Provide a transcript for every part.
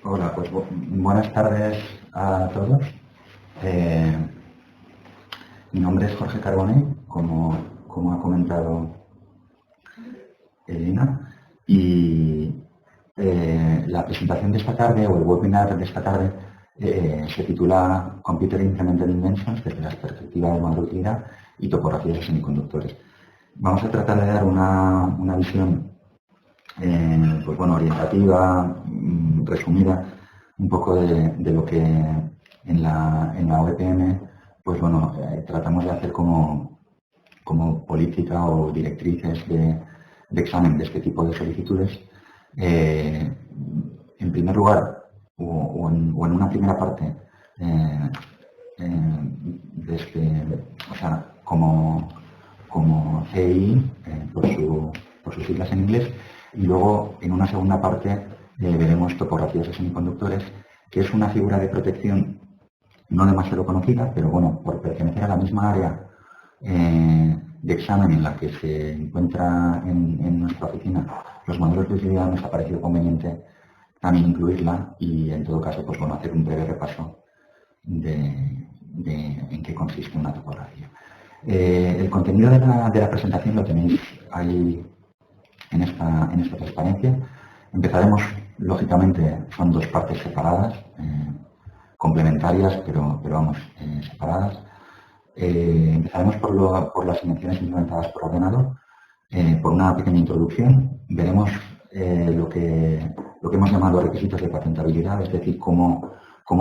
Hola, pues buenas tardes a todos. Mi nombre es Jorge Carbone, como ha comentado Elena, y la presentación de esta tarde, o el webinar de esta tarde, se titula Computer Implemented Inventions desde la perspectiva del modelo de utilidad y topografías de semiconductores. Vamos a tratar de dar una visión pues bueno, orientativa, resumida, un poco de lo que en la OEPM pues bueno, tratamos de hacer como política o directrices de examen de este tipo de solicitudes. En primer lugar, o en una primera parte, como CI, por sus siglas en inglés, y luego en una segunda parte veremos topografías de semiconductores, que es una figura de protección no demasiado conocida, pero bueno, por pertenecer a la misma área de examen en la que se encuentra en nuestra oficina los modelos de utilidad, nos ha parecido conveniente también incluirla y en todo caso pues bueno, hacer un breve repaso de en qué consiste una topografía. El contenido de la presentación lo tenéis ahí en esta transparencia. Empezaremos, lógicamente, son dos partes separadas, complementarias, pero vamos, separadas. Empezaremos por las invenciones implementadas por ordenador, por una pequeña introducción. Veremos lo que hemos llamado requisitos de patentabilidad, es decir, cómo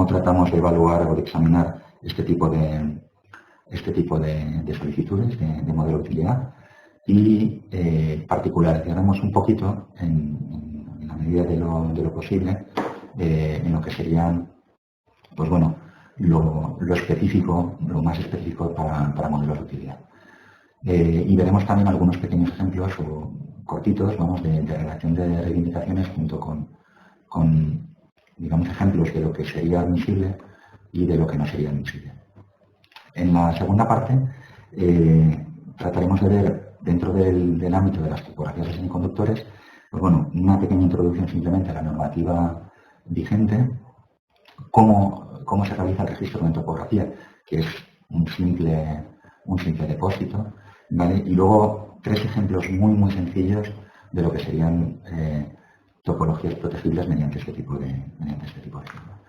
tratamos de evaluar o de examinar este tipo de solicitudes de modelo de utilidad y particularizaremos un poquito, en la medida de lo posible, en lo que serían, pues bueno, lo específico, lo más específico para modelos de utilidad. Y veremos también algunos pequeños ejemplos o cortitos, vamos, de redacción de reivindicaciones junto con, digamos, ejemplos de lo que sería admisible y de lo que no sería admisible. En la segunda parte trataremos de ver, dentro del ámbito de las topografías de semiconductores, pues bueno, una pequeña introducción simplemente a la normativa vigente, cómo se realiza el registro de topografía, que es un simple depósito, ¿vale? Y luego tres ejemplos muy sencillos de lo que serían topologías protegibles mediante este tipo de figura.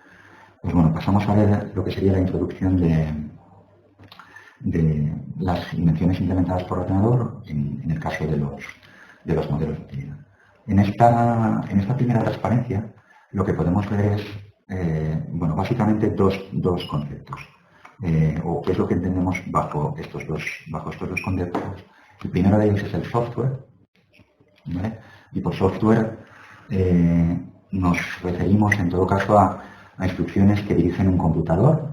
Pues bueno, pasamos a ver lo que sería la introducción de las invenciones implementadas por ordenador en el caso de los modelos de utilidad. En esta primera transparencia lo que podemos ver es, bueno, básicamente dos conceptos, o qué es lo que entendemos bajo estos dos conceptos. El primero de ellos es el software, ¿vale? Y por software nos referimos en todo caso a instrucciones que dirigen un computador,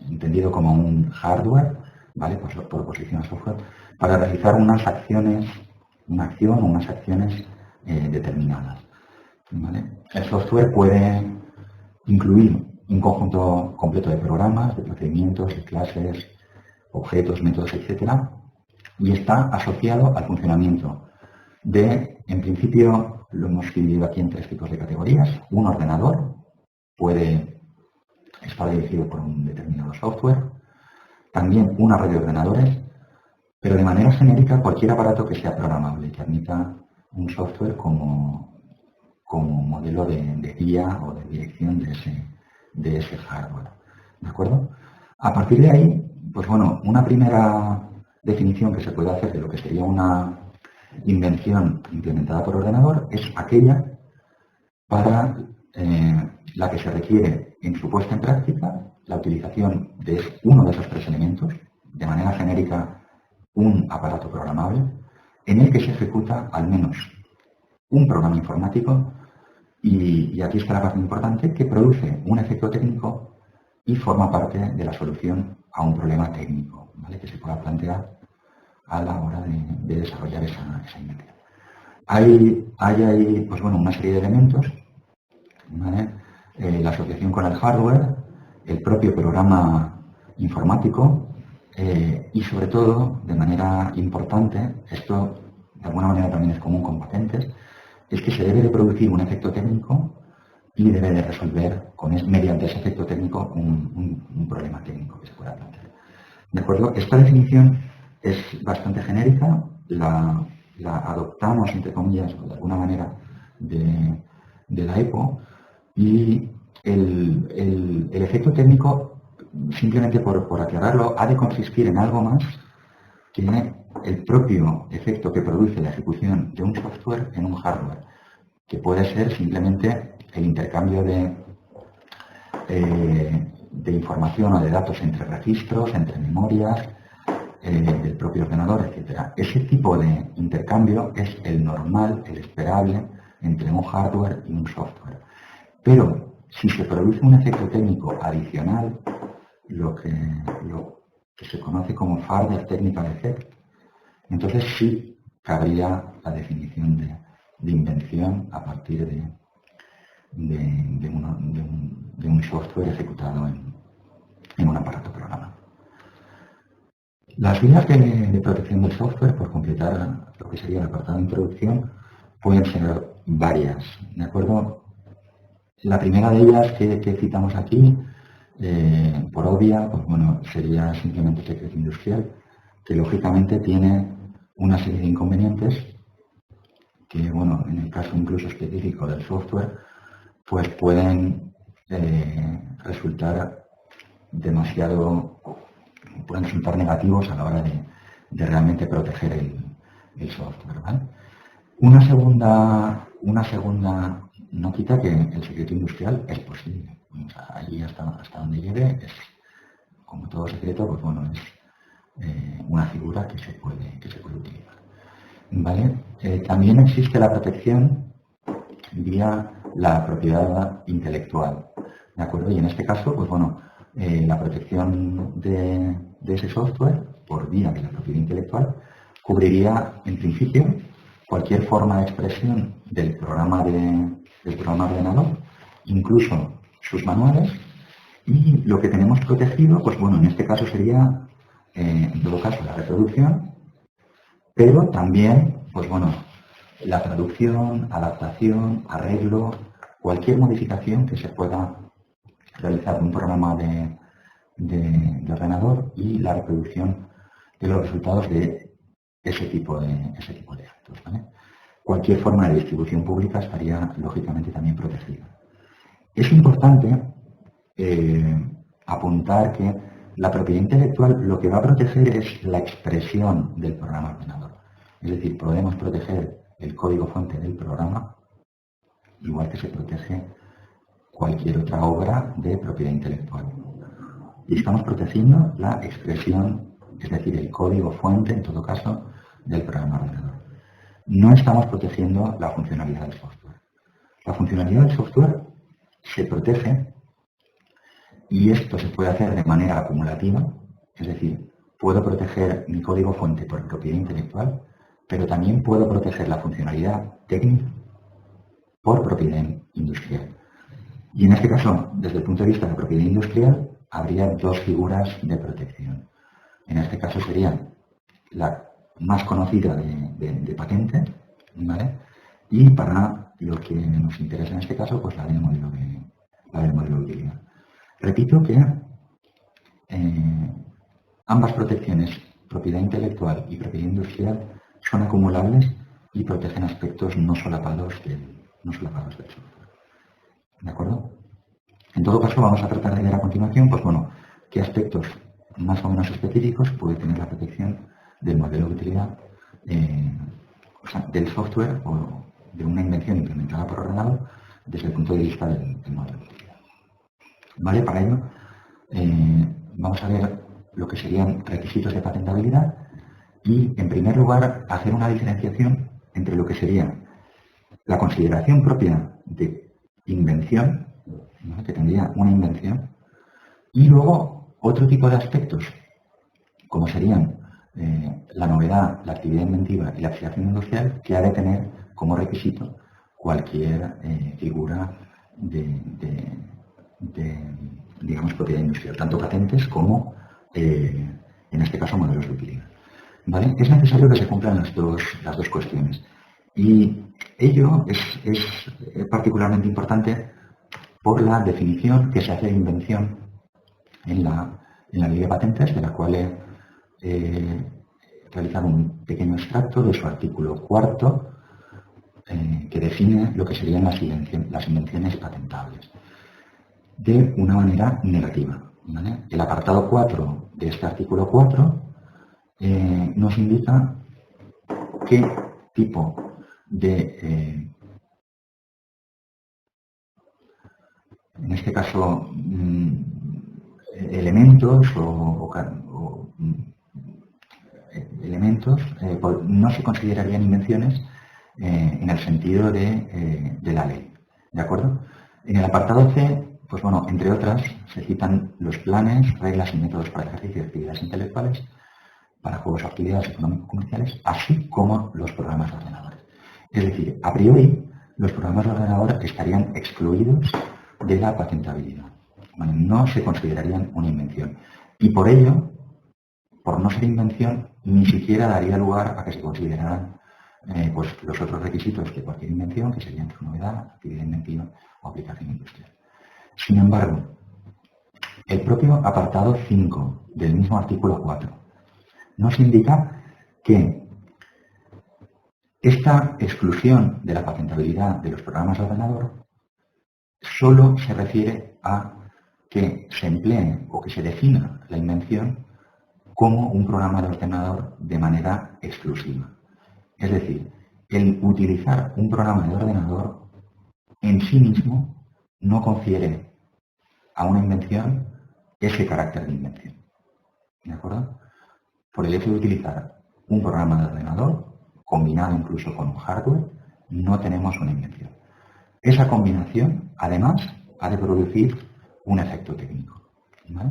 entendido como un hardware, ¿vale? Pues por oposición a software, para realizar unas acciones, una acción o unas acciones determinadas, ¿vale? El software puede incluir un conjunto completo de programas, de procedimientos, de clases, objetos, métodos, etcétera, y está asociado al funcionamiento de, en principio, lo hemos dividido aquí en tres tipos de categorías. Un ordenador puede estar dirigido por un determinado software, también una red de ordenadores, pero de manera genérica cualquier aparato que sea programable, que admita un software como modelo de guía o de dirección de ese hardware. ¿De acuerdo? A partir de ahí, pues bueno, una primera definición que se puede hacer de lo que sería una invención implementada por ordenador es aquella para la que se requiere en su puesta en práctica la utilización de uno de esos tres elementos, de manera genérica un aparato programable, en el que se ejecuta al menos un programa informático y aquí está la parte importante, que produce un efecto técnico y forma parte de la solución a un problema técnico, ¿vale? Que se pueda plantear a la hora de desarrollar esa invención. Hay ahí, pues bueno, una serie de elementos, ¿vale? La asociación con el hardware, el propio programa informático y sobre todo, de manera importante, esto de alguna manera también es común con patentes, es que se debe de producir un efecto técnico y debe de resolver mediante ese efecto técnico un problema técnico que se pueda plantear. ¿De acuerdo? Esta definición es bastante genérica, la adoptamos, entre comillas, o de alguna manera, de la EPO, y el efecto técnico, simplemente por aclararlo, ha de consistir en algo más que el propio efecto que produce la ejecución de un software en un hardware, que puede ser simplemente el intercambio de información o de datos entre registros, entre memorias, del propio ordenador, etc. Ese tipo de intercambio es el normal, el esperable entre un hardware y un software. Pero si se produce un efecto técnico adicional, lo que se conoce como Further Technical Effect, entonces sí cabría la definición de invención a partir de un software ejecutado en un aparato programado. Las vías de protección del software, por completar lo que sería el apartado de introducción, pueden ser varias, ¿de acuerdo? La primera de ellas que citamos aquí, por obvia, pues bueno, sería simplemente el secreto industrial, que lógicamente tiene una serie de inconvenientes que, bueno, en el caso incluso específico del software, pues pueden resultar negativos a la hora de realmente proteger el software, ¿vale? Una segunda no quita que el secreto industrial es posible. O sea, allí hasta donde llegue, es, como todo secreto, pues bueno, es una figura que se puede utilizar. ¿Vale? También existe la protección vía la propiedad intelectual, ¿de acuerdo? Y en este caso, pues bueno, la protección de ese software por vía de la propiedad intelectual cubriría, en principio, cualquier forma de expresión del programa ordenador, incluso sus manuales, y lo que tenemos protegido, pues bueno, en este caso sería, en todo caso, la reproducción, pero también, pues bueno, la traducción, adaptación, arreglo, cualquier modificación que se pueda realizar de un programa de ordenador y la reproducción de los resultados de ese tipo de actos, ¿vale? Cualquier forma de distribución pública estaría lógicamente también protegida. Es importante apuntar que la propiedad intelectual lo que va a proteger es la expresión del programa ordenador. Es decir, podemos proteger el código fuente del programa igual que se protege cualquier otra obra de propiedad intelectual. Y estamos protegiendo la expresión, es decir, el código fuente, en todo caso, del programa ordenador. No estamos protegiendo la funcionalidad del software. La funcionalidad del software se protege y esto se puede hacer de manera acumulativa, es decir, puedo proteger mi código fuente por propiedad intelectual, pero también puedo proteger la funcionalidad técnica por propiedad industrial. Y en este caso, desde el punto de vista de la propiedad industrial, habría dos figuras de protección. En este caso sería la más conocida de patente, ¿vale? Y para lo que nos interesa en este caso, pues la del modelo de utilidad. Repito que ambas protecciones, propiedad intelectual y propiedad industrial, son acumulables y protegen aspectos no solapados del software. ¿De acuerdo? En todo caso, vamos a tratar de ver a continuación, pues bueno, qué aspectos más o menos específicos puede tener la protección del modelo de utilidad, o sea, del software o de una invención implementada por ordenador desde el punto de vista del modelo de utilidad. ¿Vale? Para ello, vamos a ver lo que serían requisitos de patentabilidad y, en primer lugar, hacer una diferenciación entre lo que sería la consideración propia de invención, ¿no?, que tendría una invención, y luego otro tipo de aspectos, como serían la novedad, la actividad inventiva y la aplicación industrial, que ha de tener como requisito cualquier figura digamos, propiedad industrial, tanto patentes como, en este caso, modelos de utilidad. ¿Vale? Es necesario que se cumplan las dos cuestiones. Y Ello es particularmente importante por la definición que se hace de invención en la ley de patentes, de la cual he realizado un pequeño extracto de su artículo cuarto, que define lo que serían las invenciones patentables de una manera negativa, ¿vale? El apartado 4 de este artículo 4 nos indica qué tipo de, en este caso, elementos no se considerarían invenciones en el sentido de la ley, ¿de acuerdo? En el apartado C, pues bueno, entre otras, se citan los planes, reglas y métodos para el ejercicio de actividades intelectuales, para juegos o actividades económico-comerciales, así como los programas de ordenadores. Es decir, a priori, los programas de ordenador estarían excluidos de la patentabilidad. Bueno, no se considerarían una invención. Y por ello, por no ser invención, ni siquiera daría lugar a que se consideraran pues los otros requisitos de cualquier invención, que serían su novedad, actividad inventiva o aplicación industrial. Sin embargo, el propio apartado 5 del mismo artículo 4 nos indica que esta exclusión de la patentabilidad de los programas de ordenador solo se refiere a que se emplee o que se defina la invención como un programa de ordenador de manera exclusiva. Es decir, el utilizar un programa de ordenador en sí mismo no confiere a una invención ese carácter de invención. ¿De acuerdo? Por el hecho de utilizar un programa de ordenador, combinado incluso con un hardware, no tenemos una invención. Esa combinación, además, ha de producir un efecto técnico, ¿vale?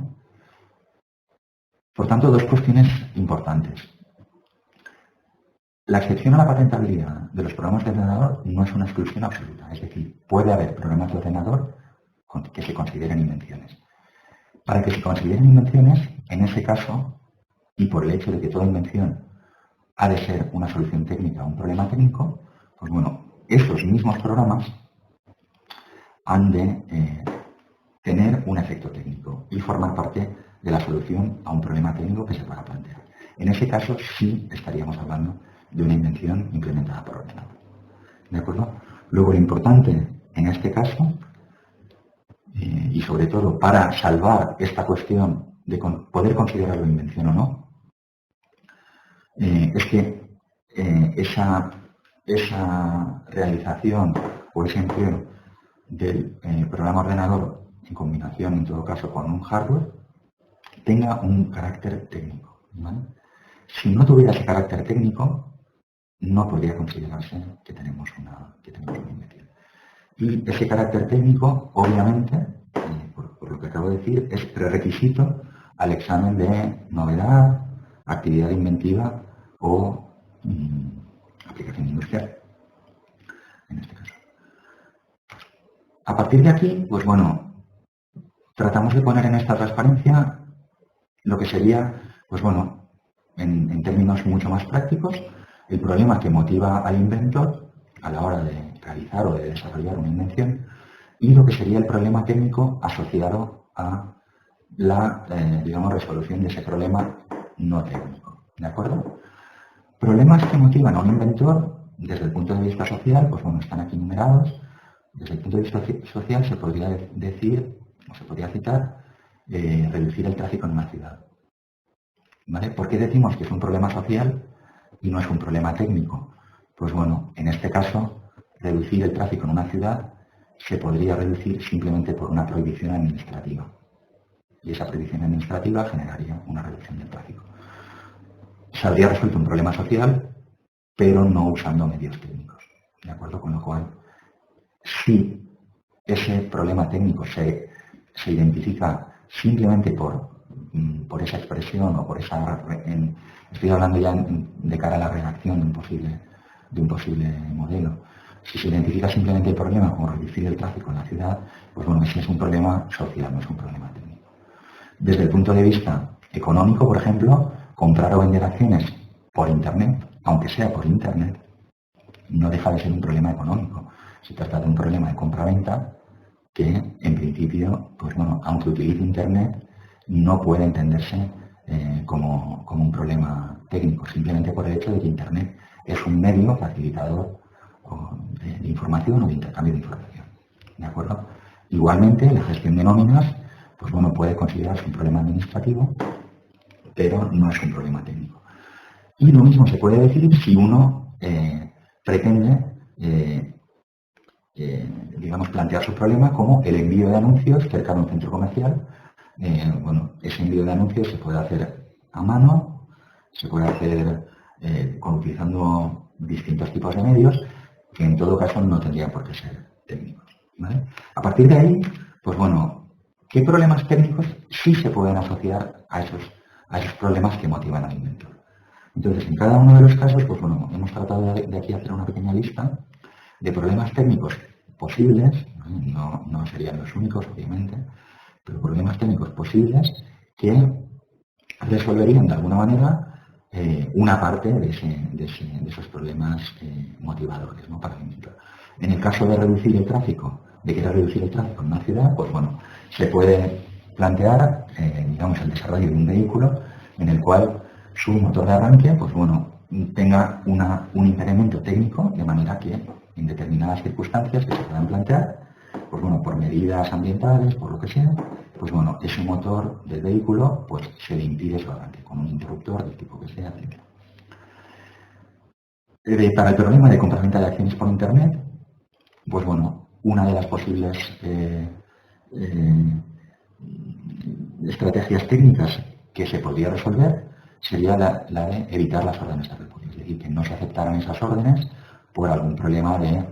Por tanto, dos cuestiones importantes. La excepción a la patentabilidad de los programas de ordenador no es una exclusión absoluta, es decir, puede haber programas de ordenador que se consideren invenciones. Para que se consideren invenciones, en ese caso, y por el hecho de que toda invención ha de ser una solución técnica a un problema técnico, pues bueno, esos mismos programas han de tener un efecto técnico y formar parte de la solución a un problema técnico que se pueda plantear. En ese caso sí estaríamos hablando de una invención implementada por ordenador. ¿De acuerdo? Luego lo importante en este caso, y sobre todo para salvar esta cuestión de poder considerarlo invención o no, es que esa realización o ese empleo del programa ordenador en combinación, en todo caso, con un hardware, tenga un carácter técnico, ¿vale? Si no tuviera ese carácter técnico, no podría considerarse que tenemos una invención. Y ese carácter técnico, obviamente, por lo que acabo de decir, es prerequisito al examen de novedad, actividad inventiva o aplicación industrial, en este caso. A partir de aquí, pues bueno, tratamos de poner en esta transparencia lo que sería, pues bueno, en términos mucho más prácticos, el problema que motiva al inventor a la hora de realizar o de desarrollar una invención y lo que sería el problema técnico asociado a la, digamos, resolución de ese problema no técnico. ¿De acuerdo? Problemas que motivan a un inventor desde el punto de vista social, pues bueno, están aquí numerados. Desde el punto de vista social se podría decir, o se podría citar, reducir el tráfico en una ciudad. ¿Vale? ¿Por qué decimos que es un problema social y no es un problema técnico? Pues bueno, en este caso, reducir el tráfico en una ciudad se podría reducir simplemente por una prohibición administrativa. Y esa prohibición administrativa generaría una reducción del tráfico. Se habría resuelto un problema social, pero no usando medios técnicos. ¿De acuerdo? Con lo cual, si ese problema técnico se identifica simplemente por esa expresión o por esa... estoy hablando ya de cara a la redacción de un posible modelo. Si se identifica simplemente el problema como reducir el tráfico en la ciudad, pues bueno, ese es un problema social, no es un problema técnico. Desde el punto de vista económico, por ejemplo, comprar o vender acciones por Internet, aunque sea por Internet, no deja de ser un problema económico. Se trata de un problema de compra-venta que, en principio, pues bueno, aunque utilice Internet, no puede entenderse como un problema técnico, simplemente por el hecho de que Internet es un medio facilitador de información o de intercambio de información. ¿De acuerdo? Igualmente, la gestión de nóminas, pues bueno, puede considerarse un problema administrativo, pero no es un problema técnico. Y lo mismo se puede decir si uno pretende, digamos, plantear su problema como el envío de anuncios cerca de un centro comercial. Bueno, ese envío de anuncios se puede hacer a mano, se puede hacer utilizando distintos tipos de medios, que en todo caso no tendrían por qué ser técnicos. ¿Vale? A partir de ahí, pues bueno, ¿qué problemas técnicos sí se pueden asociar a esos problemas que motivan al inventor? Entonces, en cada uno de los casos, pues bueno, hemos tratado de aquí hacer una pequeña lista de problemas técnicos posibles, no serían los únicos, obviamente, pero problemas técnicos posibles que resolverían de alguna manera una parte de esos problemas motivadores, ¿no?, para el inventor. En el caso de reducir el tráfico, de querer reducir el tráfico en una ciudad, pues bueno, se puede plantear, digamos, el desarrollo de un vehículo en el cual su motor de arranque, pues bueno, tenga un impedimento técnico, de manera que en determinadas circunstancias que se puedan plantear, pues bueno, por medidas ambientales, por lo que sea, pues bueno, ese motor del vehículo pues se le impide su arranque con un interruptor del tipo que sea, etc. Para el problema de compraventa de acciones por Internet, pues bueno, una de las posibles estrategias técnicas que se podría resolver sería la de evitar las órdenes de repudio, es decir, que no se aceptaran esas órdenes por algún problema de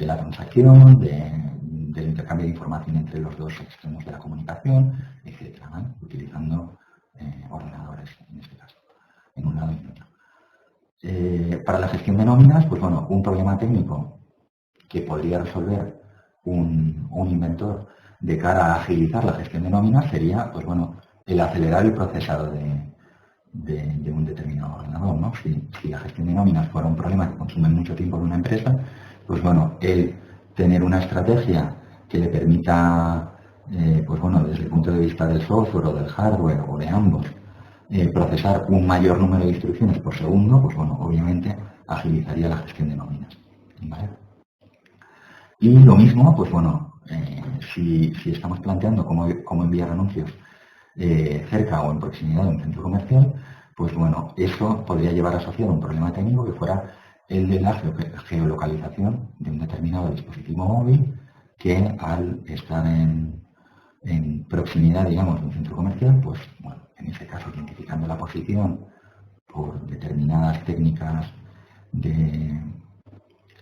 la transacción, del intercambio de información entre los dos extremos de la comunicación, etc., ¿vale?, utilizando ordenadores, en este caso, en un lado y en otro. Para la gestión de nóminas, pues bueno, un problema técnico que podría resolver un inventor de cara a agilizar la gestión de nóminas sería, pues bueno, el acelerar el procesado de un determinado ordenador, ¿no? Si la gestión de nóminas fuera un problema que consume mucho tiempo de una empresa, pues bueno, el tener una estrategia que le permita, pues bueno, desde el punto de vista del software o del hardware o de ambos, procesar un mayor número de instrucciones por segundo, pues bueno, obviamente agilizaría la gestión de nóminas, ¿vale? Y lo mismo, pues bueno, si estamos planteando cómo enviar anuncios cerca o en proximidad de un centro comercial, pues bueno, eso podría llevar asociado un problema técnico que fuera el de la geolocalización de un determinado dispositivo móvil que al estar en proximidad, digamos, de un centro comercial, pues bueno, en ese caso identificando la posición por determinadas técnicas de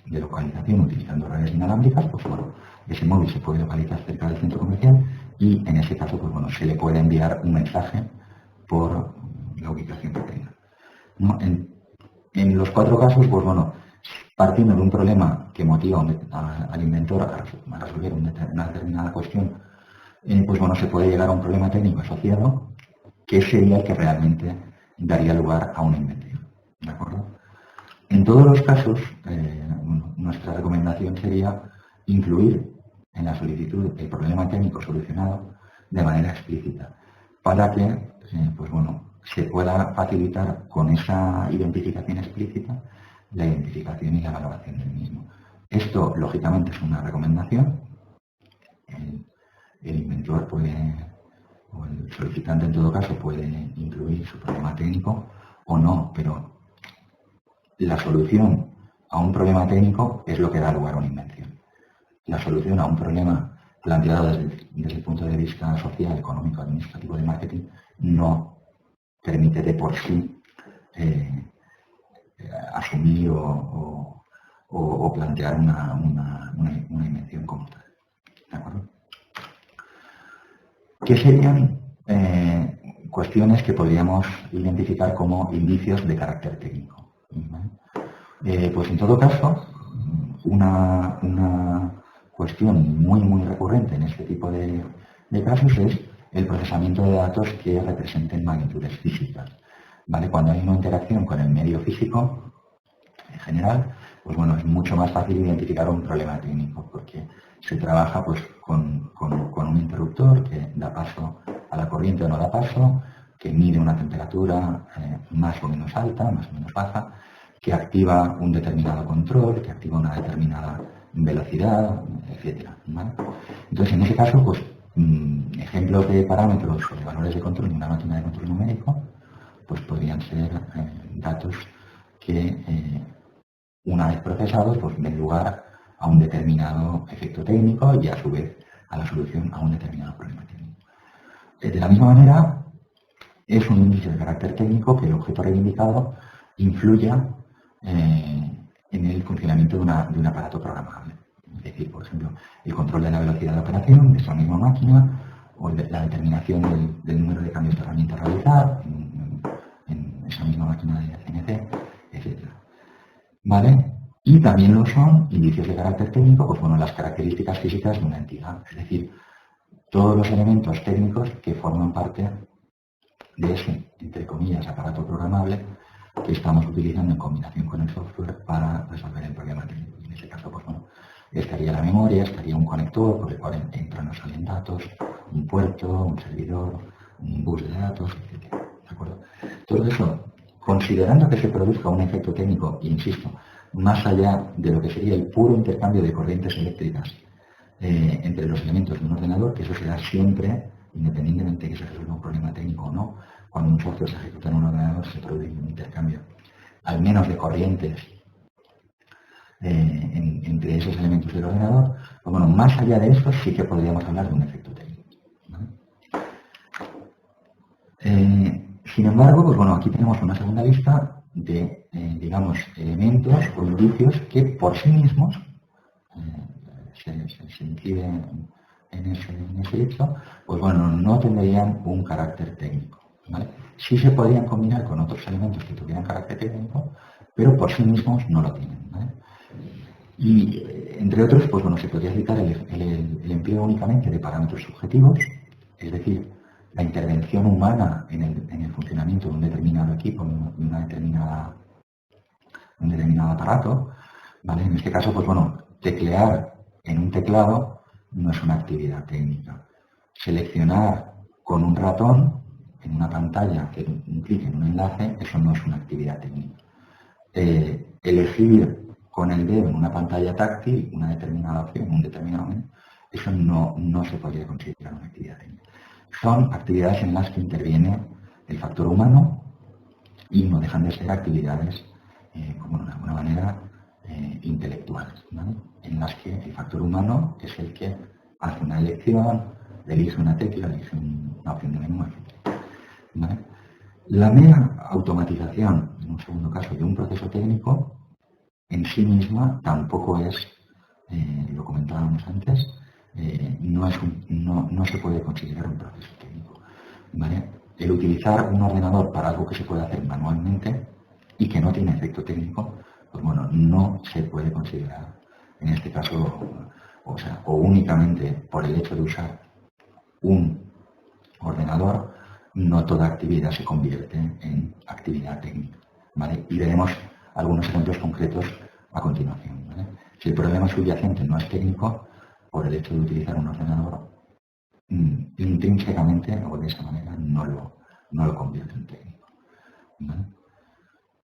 localización utilizando redes inalámbricas, pues bueno, ese móvil se puede localizar cerca del centro comercial y en ese caso, pues bueno, se le puede enviar un mensaje por la ubicación que tenga, ¿no? En los cuatro casos, pues bueno, partiendo de un problema que motiva al inventor a resolver una determinada cuestión, pues bueno, se puede llegar a un problema técnico asociado que sería el que realmente daría lugar a una invención, ¿de acuerdo? En todos los casos, nuestra recomendación sería incluir en la solicitud el problema técnico solucionado de manera explícita, para que pues bueno, se pueda facilitar con esa identificación explícita la identificación y la valoración del mismo. Esto, lógicamente, es una recomendación. El inventor puede, o el solicitante en todo caso, puede incluir su problema técnico o no, pero la solución a un problema técnico es lo que da lugar a una invención. La solución a un problema planteado desde el punto de vista social, económico, administrativo, de marketing, no permite de por sí asumir o plantear una invención como tal. ¿De acuerdo? ¿Qué serían cuestiones que podríamos identificar como indicios de carácter técnico? Pues en todo caso, una cuestión muy recurrente en este tipo de casos es el procesamiento de datos que representen magnitudes físicas, ¿vale? Cuando hay una interacción con el medio físico, general, pues bueno, es mucho más fácil identificar un problema técnico, porque se trabaja pues con un interruptor que da paso a la corriente o no da paso, que mide una temperatura más o menos alta, más o menos baja, que activa un determinado control, que activa una determinada velocidad, etcétera, ¿vale? Entonces, en ese caso, pues ejemplos de parámetros o de valores de control de una máquina de control numérico, pues podrían ser datos que una vez procesados, pues den lugar a un determinado efecto técnico y a su vez a la solución a un determinado problema técnico. De la misma manera, es un índice de carácter técnico que el objeto reivindicado influya en el funcionamiento de un aparato programable. Es decir, por ejemplo, el control de la velocidad de operación de esa misma máquina o la determinación del número de cambios de herramienta a realizar en esa misma máquina de CNC, etc. ¿Vale? Y también lo son indicios de carácter técnico, pues bueno, las características físicas de una entidad, es decir, todos los elementos técnicos que forman parte de ese, entre comillas, aparato programable que estamos utilizando en combinación con el software para resolver el problema técnico. En ese caso, pues bueno, estaría la memoria, estaría un conector por el cual entran o salen datos, un puerto, un servidor, un bus de datos, etc. ¿De acuerdo? Todo eso, considerando que se produzca un efecto técnico, insisto, más allá de lo que sería el puro intercambio de corrientes eléctricas entre los elementos de un ordenador, que eso se da siempre, independientemente de que se resuelva un problema técnico o no. Cuando un software se ejecuta en un ordenador se produce un intercambio, al menos de corrientes entre esos elementos del ordenador. Pues bueno, más allá de eso sí que podríamos hablar de un efecto técnico, ¿vale? Sin embargo, pues bueno, aquí tenemos una segunda lista de, digamos, elementos o indicios que por sí mismos se inciden en ese hecho, pues bueno, no tendrían un carácter técnico, ¿vale? Sí se podrían combinar con otros elementos que tuvieran carácter técnico, pero por sí mismos no lo tienen, ¿vale? Y entre otros, pues bueno, se podría citar el empleo únicamente de parámetros subjetivos, es decir, la intervención humana en el funcionamiento de un determinado equipo, de un determinado aparato, ¿vale? En este caso, pues bueno, teclear en un teclado no es una actividad técnica. Seleccionar con un ratón en una pantalla, hacer un clic en un enlace, eso no es una actividad técnica. Elegir con el dedo en una pantalla táctil una determinada opción, un determinado menú, eso no se podría considerar una actividad técnica. Son actividades en las que interviene el factor humano y no dejan de ser actividades, como de alguna manera, intelectuales, ¿vale? En las que el factor humano es el que hace una elección, elige una tecla, elige una opción de menú, etc. ¿Vale? La mera automatización, en un segundo caso, de un proceso técnico, en sí misma tampoco es, lo comentábamos antes, no se puede considerar un proceso técnico, ¿vale? El utilizar un ordenador para algo que se puede hacer manualmente y que no tiene efecto técnico, pues bueno, no se puede considerar, en este caso, o únicamente por el hecho de usar un ordenador, no toda actividad se convierte en actividad técnica, ¿vale? Y veremos algunos ejemplos concretos a continuación, ¿vale? Si el problema subyacente no es técnico, por el hecho de utilizar un ordenador, intrínsecamente o de esa manera no lo convierte en técnico, ¿vale?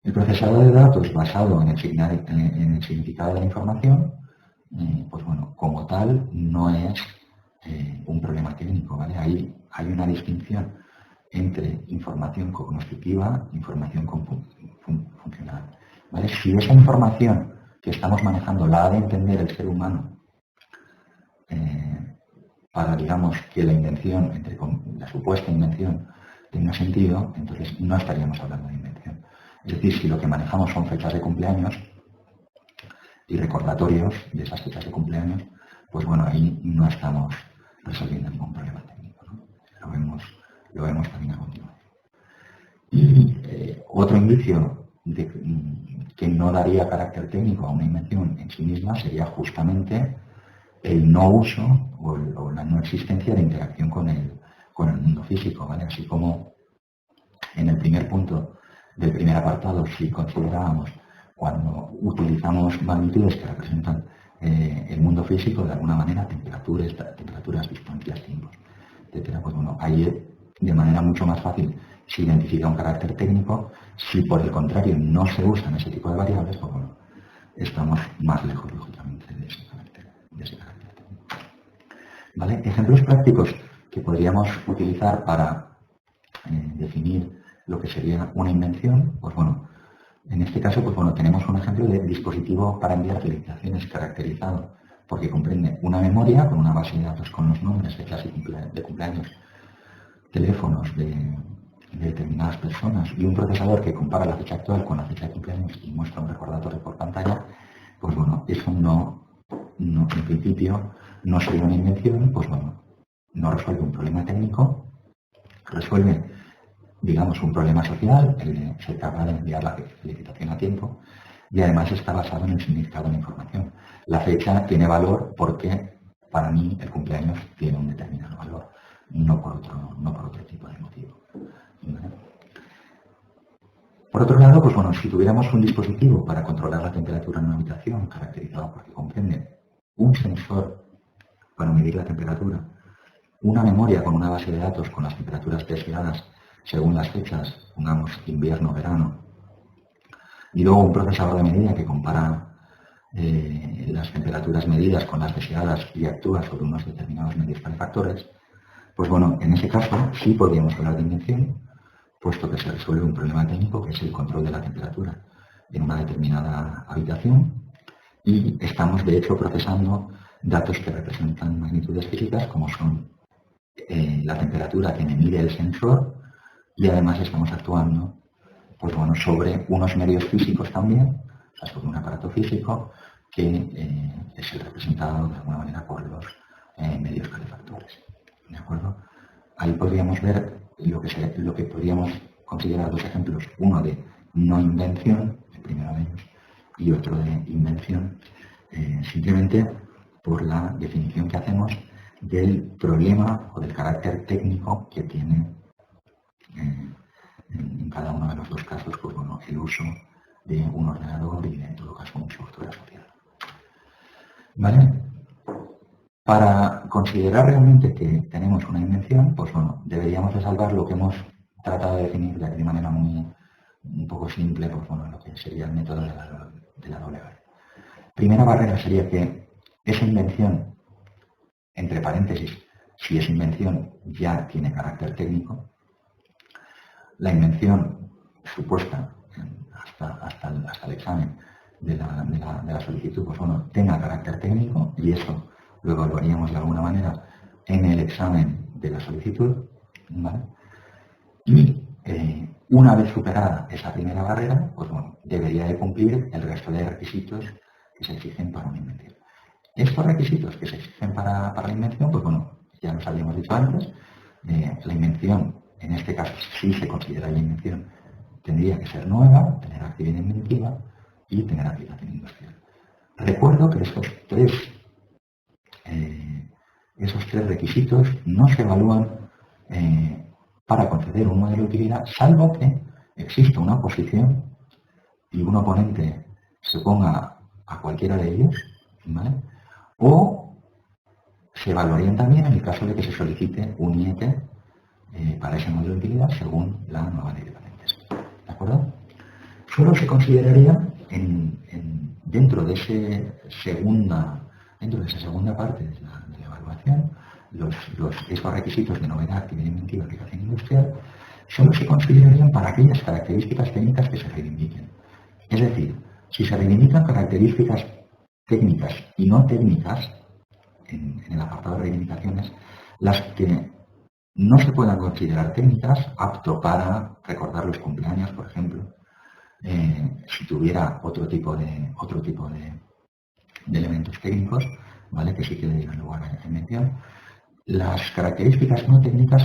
El procesador de datos basado en el significado de la información, pues bueno, como tal no es un problema técnico, ¿vale? Ahí hay una distinción entre información cognoscitiva e información funcional, ¿vale? Si esa información que estamos manejando la ha de entender el ser humano para, digamos, que la invención, la supuesta invención, tenga sentido, entonces no estaríamos hablando de invención. Es decir, si lo que manejamos son fechas de cumpleaños y recordatorios de esas fechas de cumpleaños, pues bueno, ahí no estamos resolviendo ningún problema técnico, ¿no? Lo vemos también a continuación. Y otro indicio que no daría carácter técnico a una invención en sí misma sería justamente el no uso o la no existencia de interacción con el mundo físico, ¿vale? Así como en el primer punto del primer apartado, si considerábamos cuando utilizamos magnitudes que representan el mundo físico, de alguna manera, temperaturas, distancias, tiempos, etcétera, pues bueno, ahí de manera mucho más fácil se identifica un carácter técnico. Si por el contrario no se usan ese tipo de variables, pues bueno, estamos más lejos, lógicamente, de ese carácter técnico. ¿Vale? Ejemplos prácticos que podríamos utilizar para definir lo que sería una invención, pues bueno, en este caso, pues bueno, tenemos un ejemplo de dispositivo para enviar felicitaciones caracterizado, porque comprende una memoria con una base de datos con los nombres, fechas de cumpleaños, teléfonos de determinadas personas y un procesador que compara la fecha actual con la fecha de cumpleaños y muestra un recordatorio por pantalla. Pues bueno, eso en principio no sería una invención, pues bueno, no resuelve un problema técnico, resuelve, digamos, un problema social, el de ser capaz de enviar la felicitación a tiempo, y además está basado en el significado de la información. La fecha tiene valor porque para mí el cumpleaños tiene un determinado valor, no por otro tipo de motivo. ¿Vale? Por otro lado, pues bueno, si tuviéramos un dispositivo para controlar la temperatura en una habitación, caracterizado porque comprende un sensor para medir la temperatura, una memoria con una base de datos con las temperaturas deseadas según las fechas, pongamos invierno, verano, y luego un procesador de medida que compara las temperaturas medidas con las deseadas y actúa sobre unos determinados medios calefactores, pues bueno, en ese caso sí podríamos hablar de invención, puesto que se resuelve un problema técnico que es el control de la temperatura en una determinada habitación y estamos de hecho procesando datos que representan magnitudes físicas como son la temperatura que me mide el sensor y además estamos actuando pues bueno, sobre unos medios físicos también, o sea, sobre un aparato físico que es el representado de alguna manera por los medios calefactores. ¿De acuerdo? Ahí podríamos ver lo que podríamos considerar dos ejemplos, uno de no invención, el primero de ellos, y otro de invención, simplemente por la definición que hacemos del problema o del carácter técnico que tiene en cada uno de los dos casos, pues bueno, el uso de un ordenador y en todo caso un software asociado. ¿Vale? Para considerar realmente que tenemos una invención, pues bueno, deberíamos de salvar lo que hemos tratado de definir de manera un poco simple, pues bueno, lo que sería el método de la doble barrera. Primera barrera sería que esa invención, entre paréntesis, si es invención ya tiene carácter técnico. La invención supuesta hasta el examen de la solicitud, pues bueno, tenga carácter técnico y eso lo evaluaríamos de alguna manera en el examen de la solicitud, ¿vale? Y una vez superada esa primera barrera, pues bueno, debería de cumplir el resto de requisitos que se exigen para una invención. Estos requisitos que se exigen para la invención, pues bueno, ya los habíamos dicho antes, la invención, en este caso, si se considera la invención, tendría que ser nueva, tener actividad inventiva y tener aplicación industrial. Recuerdo que esos tres requisitos no se evalúan para conceder un modelo de utilidad, salvo que exista una oposición y un oponente se oponga a cualquiera de ellos, ¿vale? O se evaluarían también en el caso de que se solicite un IET para ese modelo de utilidad según la nueva ley de patentes. ¿De acuerdo? Solo se consideraría dentro de esa segunda parte de la evaluación, esos requisitos de novedad, actividad inventiva, aplicación industrial, solo se considerarían para aquellas características técnicas que se reivindiquen. Es decir, si se reivindican características técnicas y no técnicas, en el apartado de reivindicaciones, las que no se puedan considerar técnicas, apto para recordar los cumpleaños, por ejemplo, si tuviera otro tipo de elementos técnicos, ¿vale? Que sí que dieran lugar a invención. Las características no técnicas,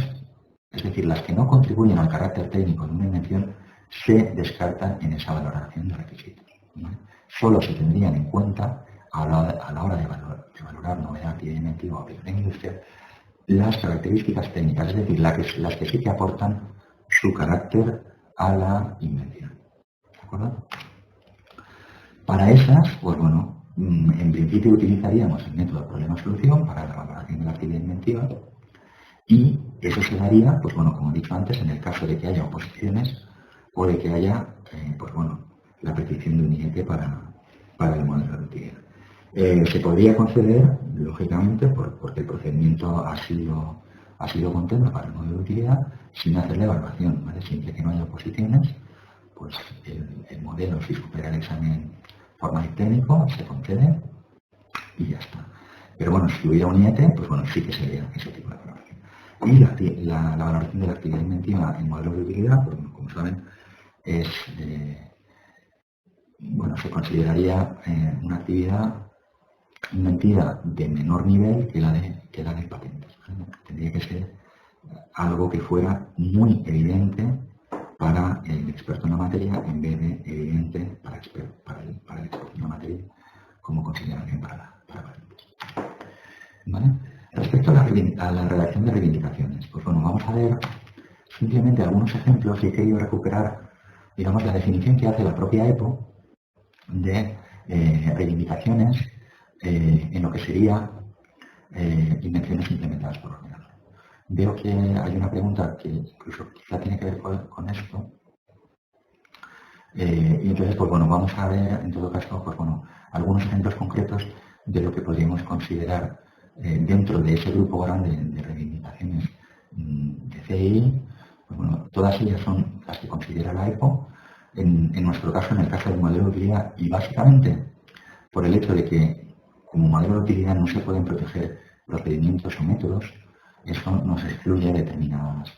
es decir, las que no contribuyen al carácter técnico de una invención, se descartan en esa valoración de requisitos, ¿vale? Solo se tendrían en cuenta a la hora de valorar novedad, actividad inventiva o aplicación industrial las características técnicas, es decir, las que sí que aportan su carácter a la invención. ¿De acuerdo? Para esas, pues bueno, en principio utilizaríamos el método problema-solución para la valoración de la actividad inventiva y eso se daría, pues bueno, como he dicho antes, en el caso de que haya oposiciones o de que haya, pues bueno, la petición de un IET para el modelo de utilidad. Se podría conceder, lógicamente, porque el procedimiento ha sido contento para el modelo de utilidad, sin hacer la evaluación, ¿vale? Siempre que no haya oposiciones, pues el modelo, si supera el examen formal y técnico, se concede y ya está. Pero bueno, si hubiera un IET, pues bueno, sí que sería ese tipo de valoración. Y la valoración de la actividad inventiva en modelo de utilidad, pues, como saben, es, bueno, se consideraría una actividad inventiva de menor nivel que la de patentes. ¿Vale? Tendría que ser algo que fuera muy evidente para el experto en la materia en vez de evidente para el experto en la materia como consideración para patentes. ¿Vale? Respecto a la redacción de reivindicaciones, pues bueno, vamos a ver simplemente algunos ejemplos y he querido recuperar, digamos, la definición que hace la propia EPO de reivindicaciones en lo que sería invenciones implementadas por ordenador. Veo que hay una pregunta que incluso quizá tiene que ver con esto. Y entonces, pues bueno, vamos a ver en todo caso, pues bueno, algunos ejemplos concretos de lo que podríamos considerar dentro de ese grupo grande de reivindicaciones de CI. Pues bueno, todas ellas son las que considera la EPO. En nuestro caso, en el caso del modelo de utilidad, y básicamente por el hecho de que como modelo de utilidad no se pueden proteger procedimientos o métodos, eso nos excluye determinados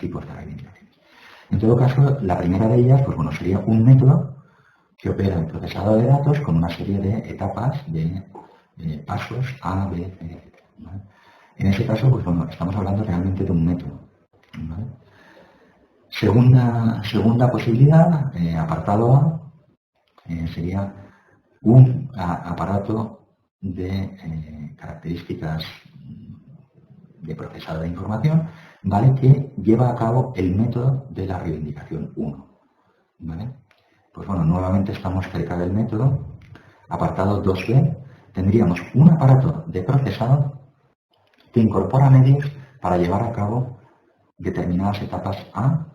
tipos de reivindicaciones. En todo caso, la primera de ellas, pues bueno, sería un método que opera el procesado de datos con una serie de etapas de pasos A, B, C, etc. ¿Vale? En ese caso, pues bueno, estamos hablando realmente de un método. ¿Vale? Segunda posibilidad, apartado A, sería un aparato de características de procesado de información, ¿vale? Que lleva a cabo el método de la reivindicación 1. ¿Vale? Pues bueno, nuevamente estamos cerca del método. Apartado 2B, tendríamos un aparato de procesado que incorpora medios para llevar a cabo determinadas etapas A,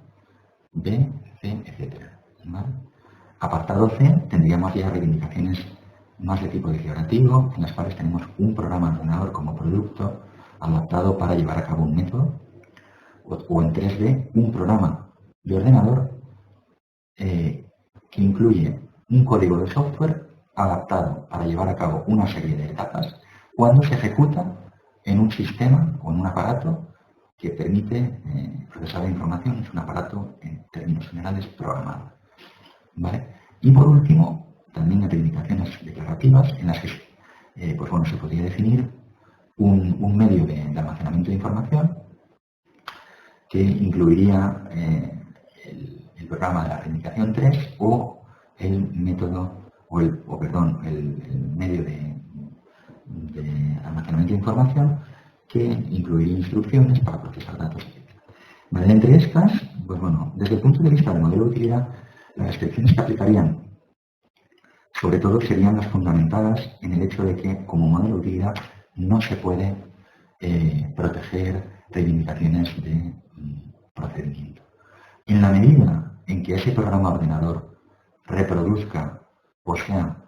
B, C, etc. ¿Vale? Apartado C, tendríamos ya reivindicaciones más de tipo declarativo, en las cuales tenemos un programa ordenador como producto adaptado para llevar a cabo un método, o en 3D, un programa de ordenador que incluye un código de software adaptado para llevar a cabo una serie de etapas cuando se ejecuta en un sistema o en un aparato que permite procesar la información. Es un aparato, en términos generales, programado. ¿Vale? Y por último, también hay reivindicaciones declarativas en las que pues bueno, se podría definir un medio de almacenamiento de información que incluiría el programa de la reivindicación 3 o el método, el medio de almacenamiento de información que incluiría instrucciones para procesar datos, etc. Vale, entre estas, pues bueno, desde el punto de vista del modelo de utilidad, las restricciones que aplicarían, sobre todo, serían las fundamentadas en el hecho de que, como modelo de utilidad, no se puede proteger reivindicaciones de procedimiento. En la medida en que ese programa ordenador reproduzca, o sea,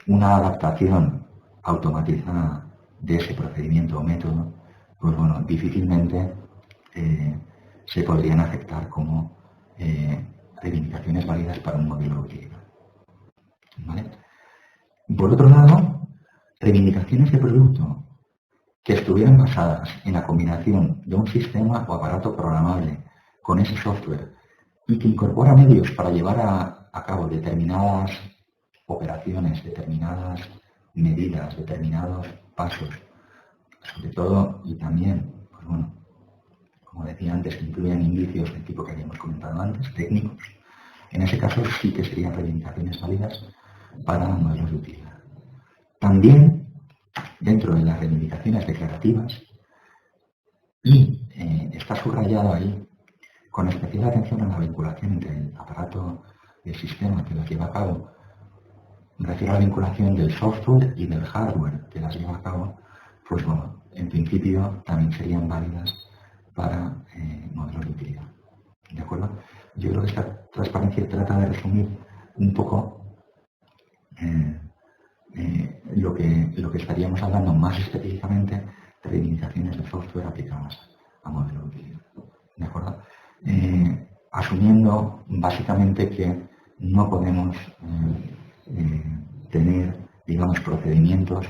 una adaptación automatizada de ese procedimiento o método, pues bueno, difícilmente se podrían aceptar como reivindicaciones válidas para un modelo de utilidad. ¿Vale? Por otro lado, reivindicaciones de producto que estuvieran basadas en la combinación de un sistema o aparato programable con ese software y que incorpora medios para llevar a cabo determinadas operaciones, determinadas medidas, determinados pasos, sobre todo y también, pues bueno, como decía antes, que incluyen indicios del tipo que habíamos comentado antes, técnicos. En ese caso sí que serían reivindicaciones válidas para modelos de utilidad. También, dentro de las reivindicaciones declarativas, y está subrayado ahí, con especial atención a la vinculación entre el aparato el sistema que las lleva a cabo, me refiero a la vinculación del software y del hardware que las lleva a cabo, pues bueno, en principio también serían válidas para modelos de utilidad. ¿De acuerdo? Yo creo que esta transparencia trata de resumir un poco lo que estaríamos hablando más específicamente de limitaciones de software aplicadas a modelos de utilidad. ¿De acuerdo? Asumiendo básicamente que no podemos tener, digamos, procedimientos,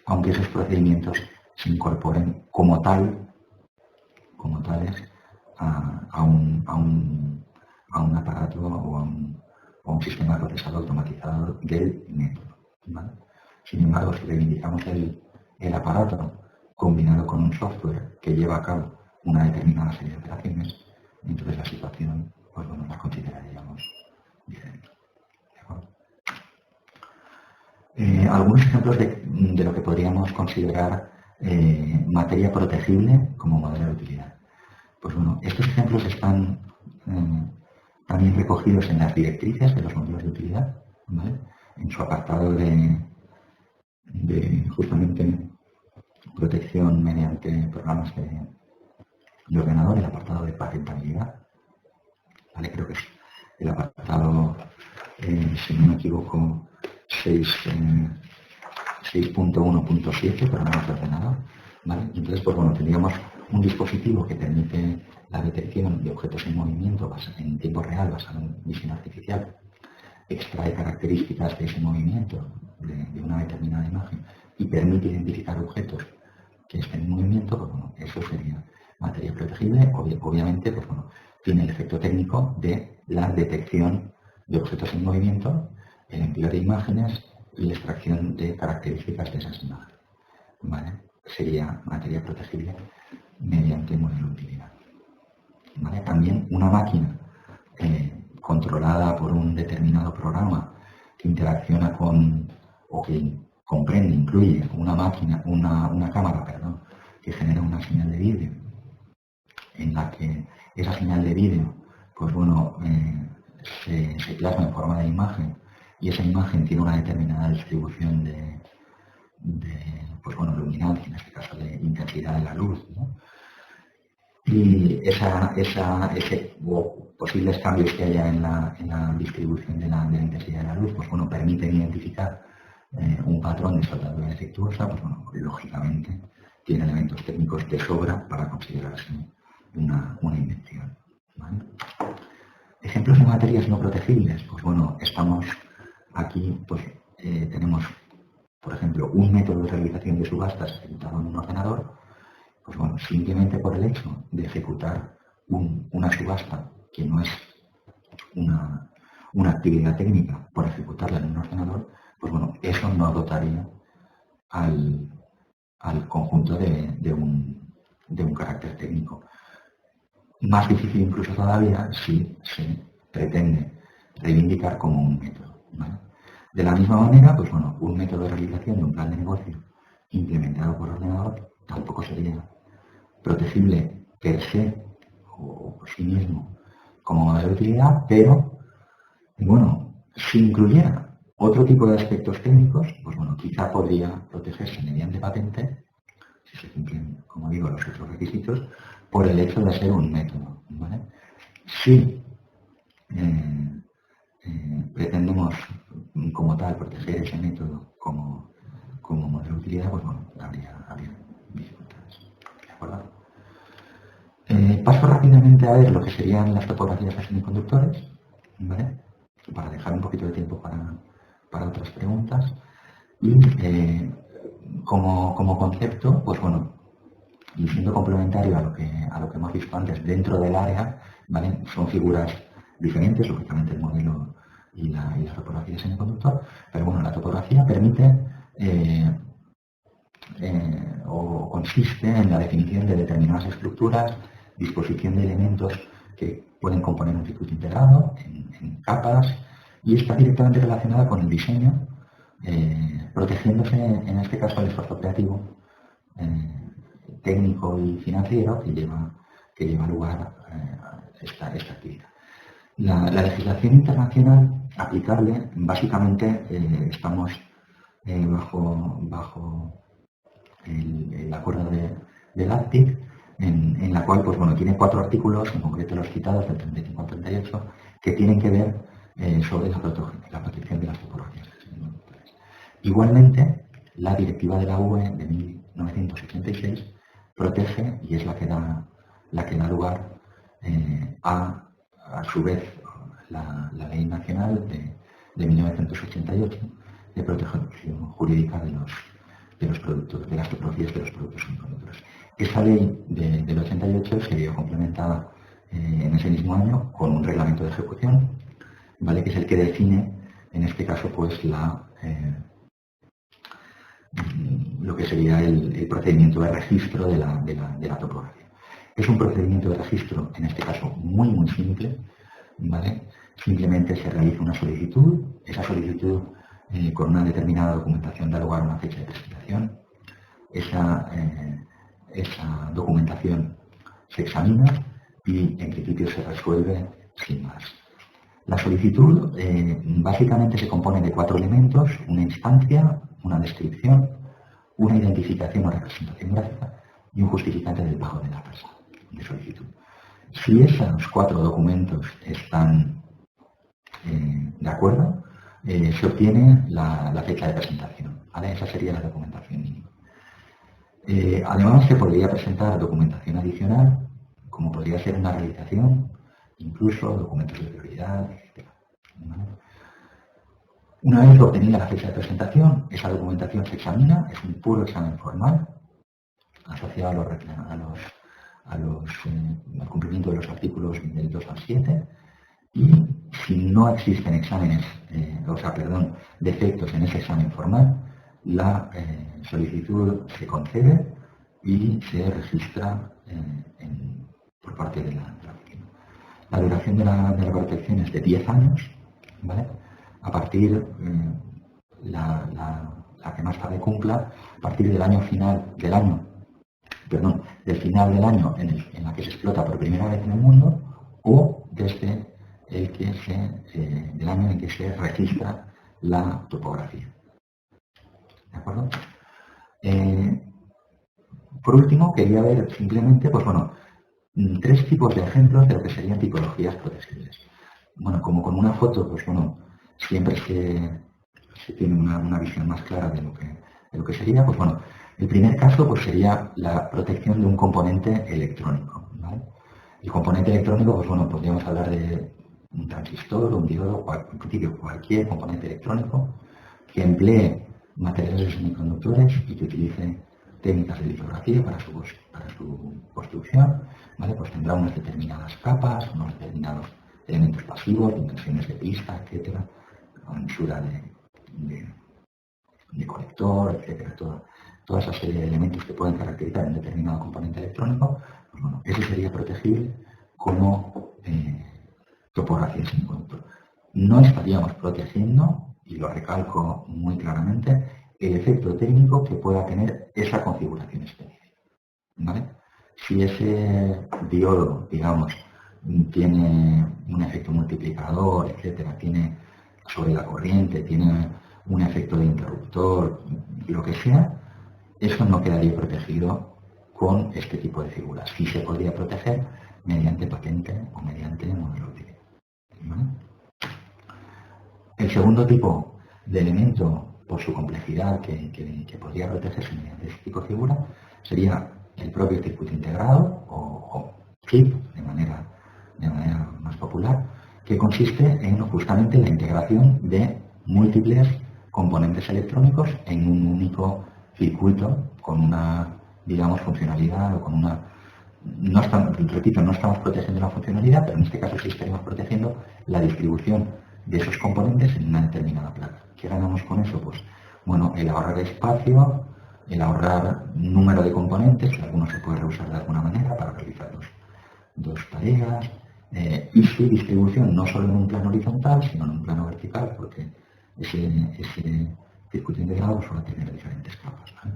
aunque esos procedimientos se incorporen como tales a un aparato o a un sistema de procesado automatizado del método, ¿vale? Sin embargo, si reivindicamos el aparato combinado con un software que lleva a cabo una determinada serie de operaciones, entonces la situación, pues bueno, la consideraríamos diferente. ¿De acuerdo? Algunos ejemplos de lo que podríamos considerar materia protegible como modelo de utilidad. Pues bueno, estos ejemplos están también recogidos en las directrices de los modelos de utilidad, ¿vale? En su apartado de justamente protección mediante programas de ordenador, el apartado de patentabilidad, ¿vale? Creo que es el apartado, si no me equivoco, 6.1.7, programas de ordenador, ¿vale? Entonces, pues bueno, tendríamos un dispositivo que permite la detección de objetos en movimiento en tiempo real basado en visión artificial, extrae características de ese movimiento de una determinada imagen y permite identificar objetos que estén en movimiento, pues bueno, eso sería materia protegible. Obviamente, pues bueno, tiene el efecto técnico de la detección de objetos en movimiento, el empleo de imágenes y la extracción de características de esas imágenes, ¿vale? Sería materia protegible mediante modelo de utilidad, ¿vale? También una máquina controlada por un determinado programa que interacciona con o que comprende, incluye una cámara, perdón, que genera una señal de vídeo, en la que esa señal de vídeo, pues bueno, se plasma en forma de imagen y esa imagen tiene una determinada distribución de pues bueno, luminancia, en este caso de intensidad de la luz, ¿no? Y o posibles cambios que haya en la distribución de la intensidad de la luz, pues bueno, permiten identificar un patrón de soldadura defectuosa, pues bueno, lógicamente tiene elementos técnicos de sobra para considerarse una invención, ¿vale? Ejemplos de materias no protegibles, pues bueno, estamos aquí, pues tenemos, por ejemplo, un método de realización de subastas ejecutado en un ordenador. Pues bueno, simplemente por el hecho de ejecutar una subasta que no es una actividad técnica, por ejecutarla en un ordenador, pues bueno, eso no dotaría al conjunto de un carácter técnico. Más difícil incluso todavía si se pretende reivindicar como un método, ¿vale? De la misma manera, pues bueno, un método de realización de un plan de negocio implementado por ordenador tampoco sería protegible per se o por sí mismo como modelo de utilidad, pero bueno, si incluyera otro tipo de aspectos técnicos, pues bueno, quizá podría protegerse mediante patente, si se cumplen, como digo, los otros requisitos, por el hecho de ser un método, ¿vale? Si pretendemos como tal proteger ese método como modelo de utilidad, pues bueno, habría dificultades. ¿De acuerdo? Paso rápidamente a ver lo que serían las topografías de semiconductores, ¿vale? Para dejar un poquito de tiempo para otras preguntas. Y como concepto, pues bueno, y siendo complementario a lo que hemos visto antes dentro del área, ¿vale? Son figuras diferentes, lógicamente el modelo y la topografía de semiconductor, pero bueno, la topografía permite o consiste en la definición de determinadas estructuras, disposición de elementos que pueden componer un circuito integrado en capas, y está directamente relacionada con el diseño, protegiéndose en este caso el esfuerzo creativo técnico y financiero que lleva lugar esta actividad. La legislación internacional aplicable, básicamente estamos bajo el acuerdo del ACTIC, en la cual pues, bueno, tiene 4 artículos, en concreto los citados del 35 al 38, que tienen que ver sobre la protección de las topologías. Igualmente, la directiva de la UE de 1986 protege, y es la que da lugar a su vez, la ley nacional de 1988 de protección jurídica de los productos, de las topologías de los productos semiconductores. Esa ley del 88 se vio complementada en ese mismo año con un reglamento de ejecución, ¿vale? Que es el que define, en este caso, pues lo que sería el procedimiento de registro de la topografía. Es un procedimiento de registro, en este caso, muy simple, ¿vale? Simplemente se realiza una solicitud, esa solicitud con una determinada documentación da lugar a una fecha de presentación, esa documentación se examina y en principio se resuelve sin más. La solicitud básicamente se compone de 4 elementos: una instancia, una descripción, una identificación o representación gráfica y un justificante del pago de la tasa de solicitud. Si esos 4 documentos están de acuerdo, se obtiene la fecha de presentación, ¿vale? Esa sería la documentación mínima. Además, se podría presentar documentación adicional, como podría ser una realización, incluso documentos de prioridad, etc. ¿Vale? Una vez obtenida la fecha de presentación, esa documentación se examina, es un puro examen formal, asociado al cumplimiento de los artículos del 2 al 7, y si no existen defectos en ese examen formal, la solicitud se concede y se registra por parte de la oficina. La duración de la protección es de 10 años, ¿vale? A partir, la que más tarde cumpla, a partir del final del año en la que se explota por primera vez en el mundo, o desde el año en que se registra la topografía. ¿De acuerdo? Por último, quería ver simplemente, pues bueno, 3 tipos de ejemplos de lo que serían tipologías protegibles. Bueno, como con una foto, pues bueno, siempre se tiene una visión más clara de lo que sería. Pues bueno, el primer caso pues sería la protección de un componente electrónico, ¿vale? El componente electrónico, pues bueno, podríamos hablar de un transistor, un diodo, en principio cualquier componente electrónico que emplee materiales semiconductores y que utilice técnicas de litografía para su construcción, ¿vale? Pues tendrá unas determinadas capas, unos determinados elementos pasivos, dimensiones de pista, etcétera, anchura de conector, etcétera, toda esa serie de elementos que pueden caracterizar un determinado componente electrónico. Pues bueno, ese sería protegible como topografía semiconductor. No estaríamos protegiendo, y lo recalco muy claramente, el efecto técnico que pueda tener esa configuración específica, ¿vale? Si ese diodo, digamos, tiene un efecto multiplicador, etcétera, tiene sobre la corriente, tiene un efecto de interruptor, lo que sea, eso no quedaría protegido con este tipo de figuras. Sí se podría proteger mediante patente o mediante modelo utilitario, ¿vale? El segundo tipo de elemento, por su complejidad, que podría protegerse mediante este tipo de figura, sería el propio circuito integrado o chip, de manera más popular, que consiste en justamente la integración de múltiples componentes electrónicos en un único circuito con una, digamos, funcionalidad o con una... no estamos protegiendo la funcionalidad, pero en este caso sí estaríamos protegiendo la distribución de esos componentes en una determinada placa. ¿Qué ganamos con eso? Pues, bueno, el ahorrar espacio, el ahorrar número de componentes, que algunos se puede reusar de alguna manera para realizar dos tareas, y su distribución no solo en un plano horizontal, sino en un plano vertical, porque ese circuito integrado suele tener diferentes capas, ¿vale?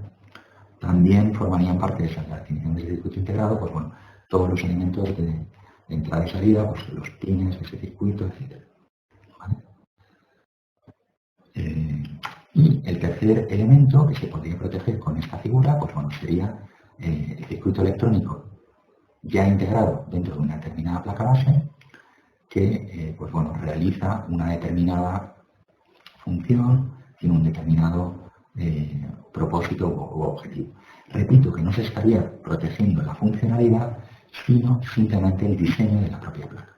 También formarían parte de esa definición del circuito integrado, pues bueno, todos los elementos entrada y salida, pues los pines de ese circuito, etc. ¿Vale? Y el tercer elemento que se podría proteger con esta figura, pues bueno, sería el circuito electrónico ya integrado dentro de una determinada placa base que pues bueno, realiza una determinada función, tiene un determinado propósito u objetivo. Repito que no se estaría protegiendo la funcionalidad, sino simplemente el diseño de la propia placa.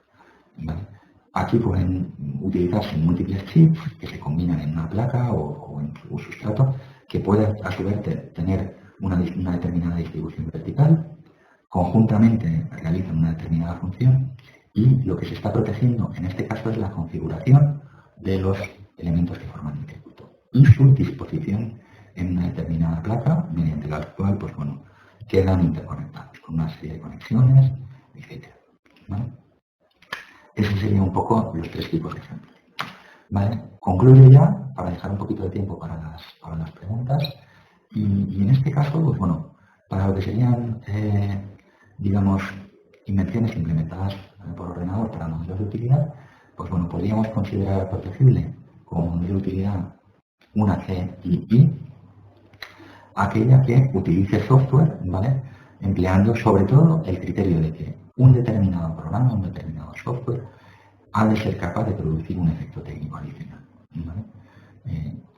¿Vale? Aquí pueden utilizarse múltiples chips que se combinan en una placa o en un sustrato que puede a su vez tener una determinada distribución vertical, conjuntamente realizan una determinada función y lo que se está protegiendo en este caso es la configuración de los elementos que forman el circuito y su disposición en una determinada placa mediante la cual pues, bueno, quedan interconectados con una serie de conexiones, etc. ¿Vale? Esos serían un poco los tres tipos de ejemplos. ¿Vale? Concluyo ya para dejar un poquito de tiempo para las preguntas y en este caso, pues bueno, para lo que serían, digamos, invenciones implementadas por ordenador para modelos de utilidad, pues bueno, podríamos considerar protegible como modelo de utilidad una CII, aquella que utilice software, ¿vale? Empleando sobre todo el criterio de que un determinado programa, un determinado software, ha de ser capaz de producir un efecto técnico adicional. ¿Vale?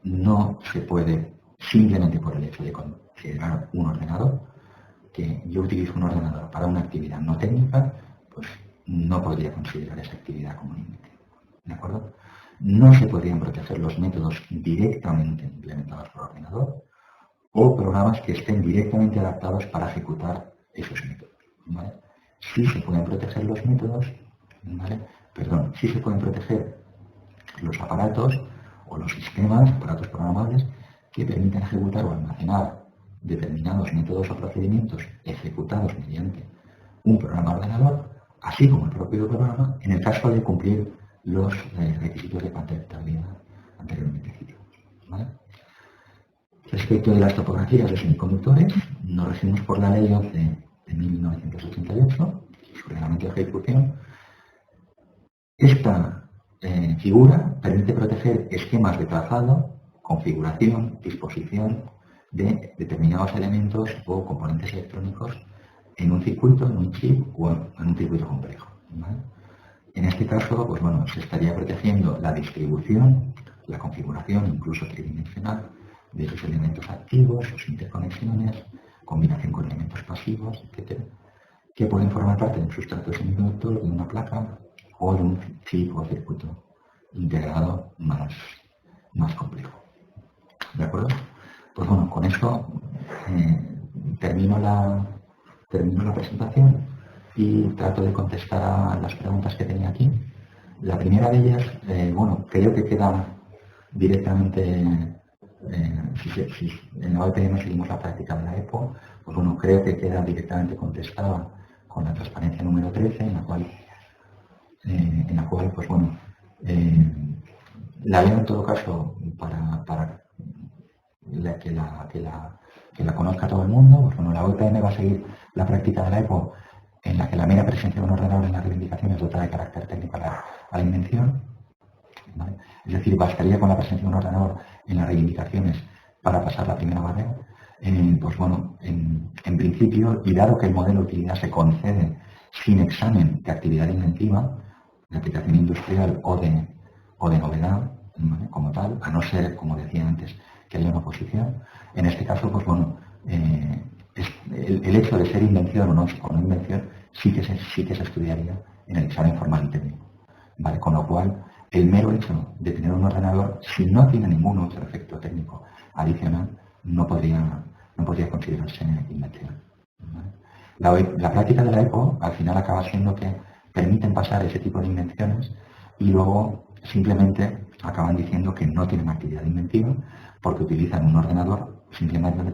No se puede, simplemente por el hecho de considerar un ordenador, que yo utilizo un ordenador para una actividad no técnica, pues no podría considerar esa actividad como un invención. ¿De acuerdo? No se podrían proteger los métodos directamente implementados por ordenador o programas que estén directamente adaptados para ejecutar esos métodos. ¿Vale? Sí se pueden proteger los métodos, ¿vale? Perdón, sí se pueden proteger los aparatos o los sistemas, aparatos programables, que permitan ejecutar o almacenar determinados métodos o procedimientos ejecutados mediante un programa ordenador, así como el propio programa, en el caso de cumplir los requisitos de patentabilidad anteriormente citados. ¿Vale? Respecto de las topografías de semiconductores, nos regimos por la Ley 11 de 1988, su reglamento de ejecución. Esta figura permite proteger esquemas de trazado, configuración, disposición de determinados elementos o componentes electrónicos en un circuito, en un chip o en un circuito complejo. ¿Vale? En este caso, pues bueno, se estaría protegiendo la distribución, la configuración, incluso tridimensional, de esos elementos activos, sus interconexiones, combinación con elementos pasivos, etc., que pueden formar parte de un sustrato semiconductor, de una placa o de un chip o circuito integrado más complejo. ¿De acuerdo? Pues bueno, con eso termino la presentación y trato de contestar a las preguntas que tenía aquí. La primera de ellas, bueno, creo que queda directamente, si en la OEPM seguimos la práctica de la EPO, pues bueno, creo que queda directamente contestada con la transparencia número 13, en la cual pues bueno, la leo en todo caso para que la conozca todo el mundo. Pues bueno, la OEPM va a seguir la práctica de la EPO en la que la mera presencia de un ordenador en la reivindicación es dota de carácter técnico a la invención. ¿Vale? Es decir, bastaría con la presencia de un ordenador en las reivindicaciones para pasar la primera barrera. Pues bueno, en principio, y dado que el modelo de utilidad se concede sin examen de actividad inventiva, de aplicación industrial o de novedad, ¿vale? Como tal, a no ser, como decía antes, que haya una oposición. En este caso, pues bueno, el hecho de ser invención o no invención sí que se estudiaría en el examen formal y técnico. ¿Vale? Con lo cual, el mero hecho de tener un ordenador, si no tiene ningún otro efecto técnico adicional, no podría considerarse invención. ¿Vale? La práctica de la EPO al final acaba siendo que permiten pasar ese tipo de invenciones y luego simplemente acaban diciendo que no tienen actividad inventiva porque utilizan un ordenador simplemente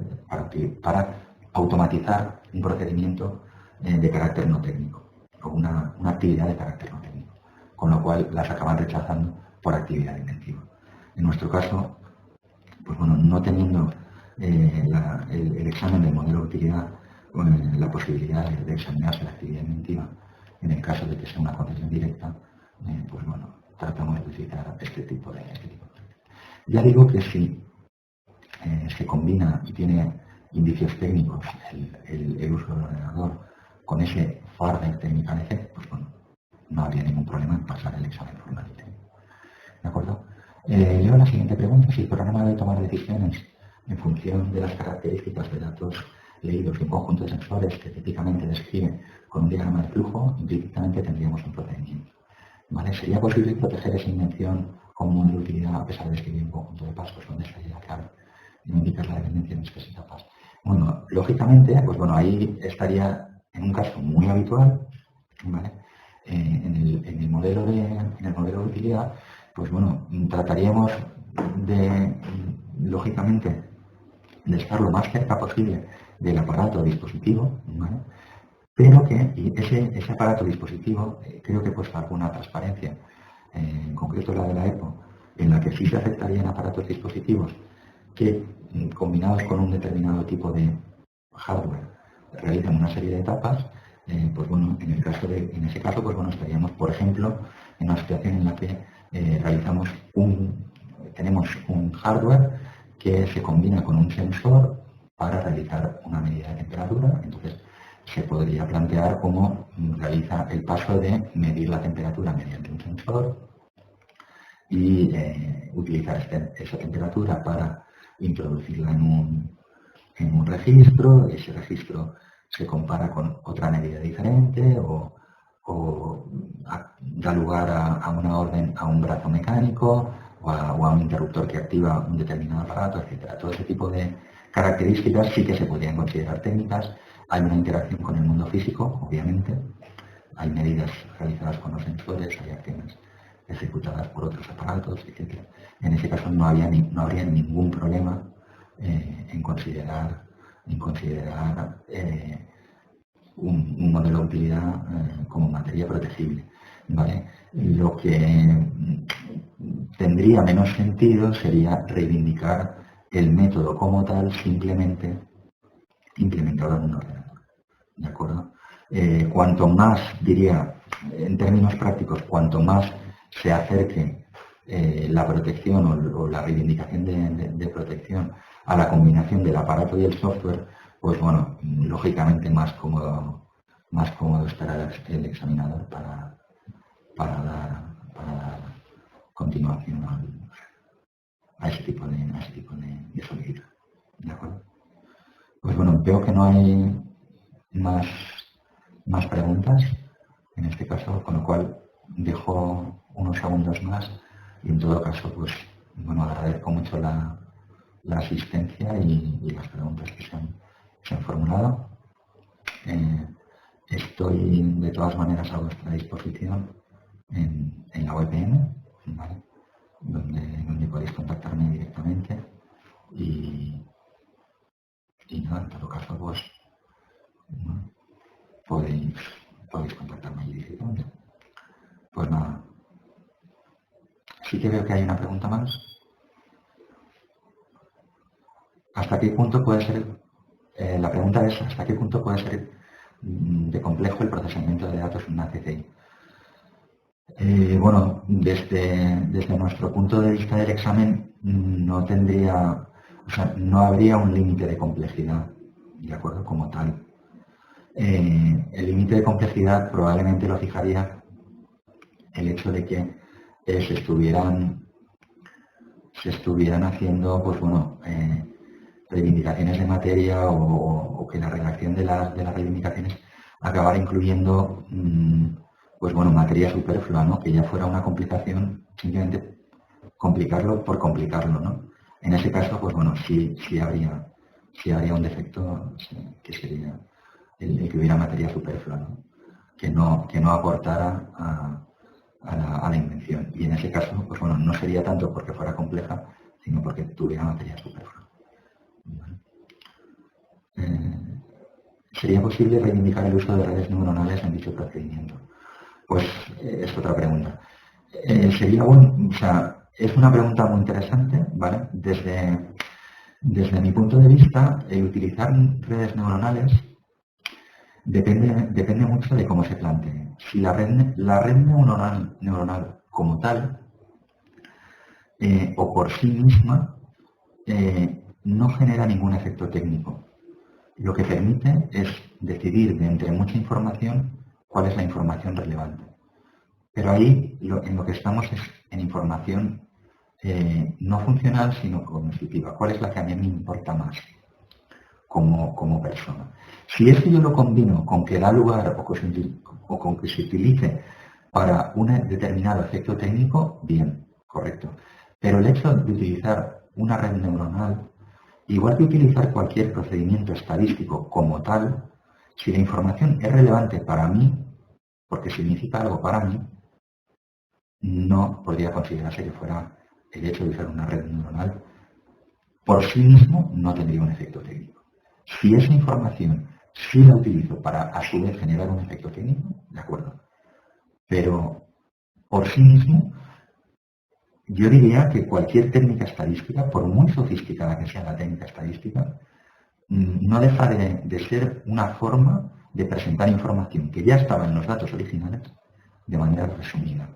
para automatizar un procedimiento de carácter no técnico o una actividad de carácter no técnico, con lo cual las acaban rechazando por actividad inventiva. En nuestro caso, pues bueno, no teniendo el examen del modelo de utilidad, la posibilidad de examinarse la actividad inventiva En el caso de que sea una concesión directa, pues bueno, tratamos de utilizar este tipo de Ya digo que si se combina y tiene indicios técnicos el uso del ordenador con ese further technical effect, pues bueno, no habría ningún problema en pasar el examen formal y técnico. ¿De acuerdo? Leo la siguiente pregunta. Si el programa debe tomar decisiones en función de las características de datos leídos y un conjunto de sensores que típicamente describe con un diagrama de flujo, implícitamente tendríamos un procedimiento. ¿Vale? ¿Sería posible proteger esa invención como modelo de utilidad a pesar de escribir un conjunto de pasos donde estaría clave y no indicar la dependencia en estas etapas? Bueno, lógicamente, pues bueno, ahí estaría en un caso muy habitual, ¿vale? En el modelo de utilidad, pues bueno, trataríamos de, lógicamente, de estar lo más cerca posible del aparato o dispositivo, ¿vale? Pero que ese aparato dispositivo, creo que pues alguna transparencia, en concreto la de la EPO, en la que sí se aceptarían aparatos dispositivos que, combinados con un determinado tipo de hardware, realizan una serie de etapas, pues bueno, en ese caso, pues bueno, estaríamos, por ejemplo, en una situación en la que tenemos un hardware que se combina con un sensor para realizar una medida de temperatura. Entonces, se podría plantear cómo realiza el paso de medir la temperatura mediante un sensor y utilizar esa temperatura para introducirla en un registro. Ese registro se compara con otra medida diferente o da lugar a una orden a un brazo mecánico o a un interruptor que activa un determinado aparato, etc. Todo ese tipo de características sí que se podrían considerar técnicas. Hay una interacción con el mundo físico, obviamente. Hay medidas realizadas con los sensores, hay acciones ejecutadas por otros aparatos, etc. En ese caso no habría ningún problema en considerar un modelo de utilidad como materia protegible, ¿vale? Lo que tendría menos sentido sería reivindicar el método como tal simplemente implementado en un ordenador, ¿de acuerdo? Cuanto más, diría, en términos prácticos, cuanto más se acerque la protección o la reivindicación de protección a la combinación del aparato y el software, pues bueno, lógicamente más cómodo estará el examinador para dar continuación a ese tipo de solicitud. ¿De acuerdo? Pues bueno, veo que no hay más preguntas en este caso, con lo cual dejo unos segundos más y en todo caso, pues bueno, agradezco mucho la asistencia y las preguntas que se han formulado. Estoy de todas maneras a vuestra disposición en la VPN, ¿vale? donde podéis contactarme directamente y nada, en todo caso, pues bueno, podéis contactarme allí directamente. Pues nada, sí que veo que hay una pregunta más. ¿Hasta qué punto puede ser, la pregunta es, ¿hasta qué punto puede ser de complejo el procesamiento de datos en una CCI? Bueno, desde nuestro punto de vista del examen no habría un límite de complejidad, ¿de acuerdo? Como tal. El límite de complejidad probablemente lo fijaría el hecho de que se estuvieran haciendo, pues bueno, reivindicaciones de materia o que la redacción de las reivindicaciones acabara incluyendo pues bueno, materia superflua, ¿no? Que ya fuera una complicación, simplemente complicarlo por complicarlo, ¿no? En ese caso, pues bueno, sí habría un defecto que sería el que hubiera materia superflua, ¿no? Que no aportara a la invención. Y en ese caso, pues bueno, no sería tanto porque fuera compleja, sino porque tuviera materia superflua. ¿Vale? ¿Sería posible reivindicar el uso de redes neuronales en dicho procedimiento? Pues es otra pregunta. Sería bueno, o sea, es una pregunta muy interesante, ¿vale? Desde mi punto de vista, utilizar redes neuronales Depende mucho de cómo se plantee. Si la red neuronal como tal, o por sí misma, no genera ningún efecto técnico. Lo que permite es decidir de entre mucha información cuál es la información relevante. Pero ahí en lo que estamos es en información no funcional, sino cognitiva. ¿Cuál es la que a mí me importa más como persona? Si esto yo lo combino con que da lugar o con que se utilice para un determinado efecto técnico, bien, correcto. Pero el hecho de utilizar una red neuronal, igual que utilizar cualquier procedimiento estadístico como tal, si la información es relevante para mí, porque significa algo para mí, no podría considerarse que fuera el hecho de usar una red neuronal por sí mismo no tendría un efecto técnico. Si esa información sí la utilizo para a su vez generar un efecto técnico, de acuerdo. Pero por sí mismo, yo diría que cualquier técnica estadística, por muy sofisticada que sea la técnica estadística, no deja de ser una forma de presentar información que ya estaba en los datos originales de manera resumida.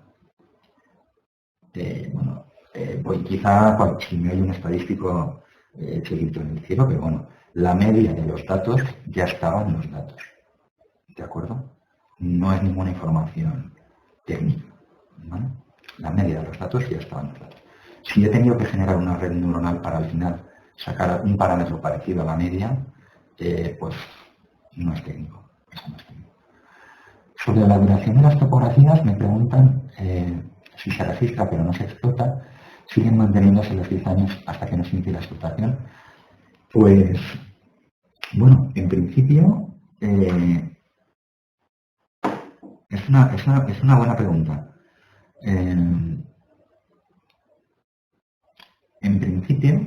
Quizá si me hay un estadístico hecho grito en el cielo, pero bueno, la media de los datos ya estaba en los datos. ¿De acuerdo? No es ninguna información técnica. ¿Vale? La media de los datos ya estaba en los datos. Si he tenido que generar una red neuronal para al final sacar un parámetro parecido a la media, pues no es técnico. Eso no es técnico. Sobre la duración de las topografías me preguntan si se registra pero no se explota, siguen manteniéndose los 10 años hasta que no se inicie la explotación. Pues, bueno, en principio es una buena pregunta. En principio,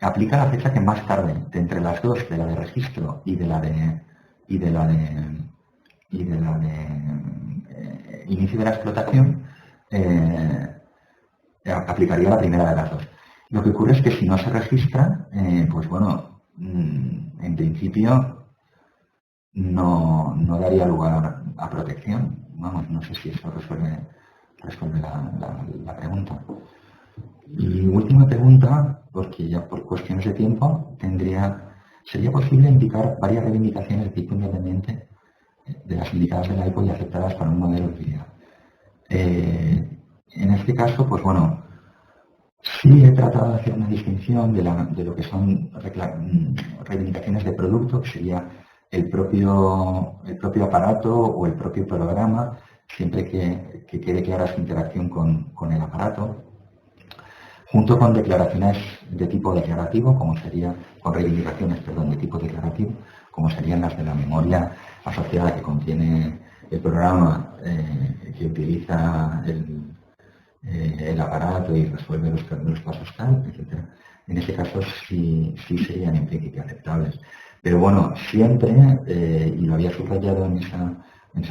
aplica la fecha que más tarde, de entre las dos, de la de registro y de la de inicio de la explotación, aplicaría la primera de las dos. Lo que ocurre es que si no se registra, pues bueno, en principio no daría lugar a protección. Vamos, no sé si eso resuelve la pregunta. Y última pregunta, porque ya por cuestiones de tiempo ¿sería posible indicar varias reivindicaciones de tipo independiente de las indicadas de la EPO y aceptadas para un modelo de utilidad? En este caso, pues bueno, sí he tratado de hacer una distinción de lo que son reivindicaciones de producto, que sería el propio aparato o el propio programa, siempre que quede clara su interacción con el aparato, junto con declaraciones de tipo declarativo, con reivindicaciones, perdón, de tipo declarativo, como serían las de la memoria asociada que contiene el programa que utiliza el aparato y resuelve los pasos tal, etc. En ese caso sí serían en principio aceptables. Pero bueno, siempre, y lo había subrayado en esa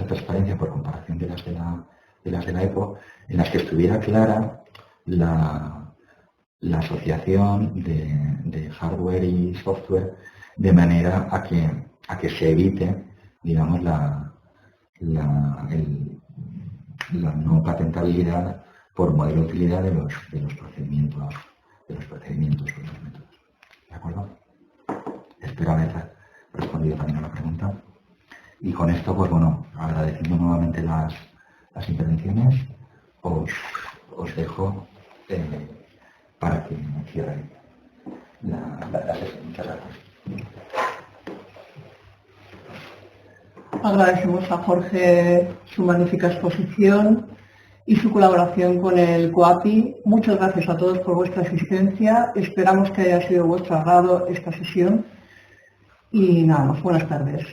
transparencia por comparación de las de la EPO, en las que estuviera clara la asociación de hardware y software de manera a que se evite, digamos, la no patentabilidad por modelo de utilidad de los procedimientos o los métodos. ¿De acuerdo? Espero haber respondido también a la pregunta. Y con esto, pues bueno, agradeciendo nuevamente las intervenciones, os dejo para que cierre la sesión. Muchas gracias. Agradecemos a Jorge su magnífica exposición y su colaboración con el COAPI. Muchas gracias a todos por vuestra asistencia. Esperamos que haya sido de vuestro agrado esta sesión. Y nada más, buenas tardes.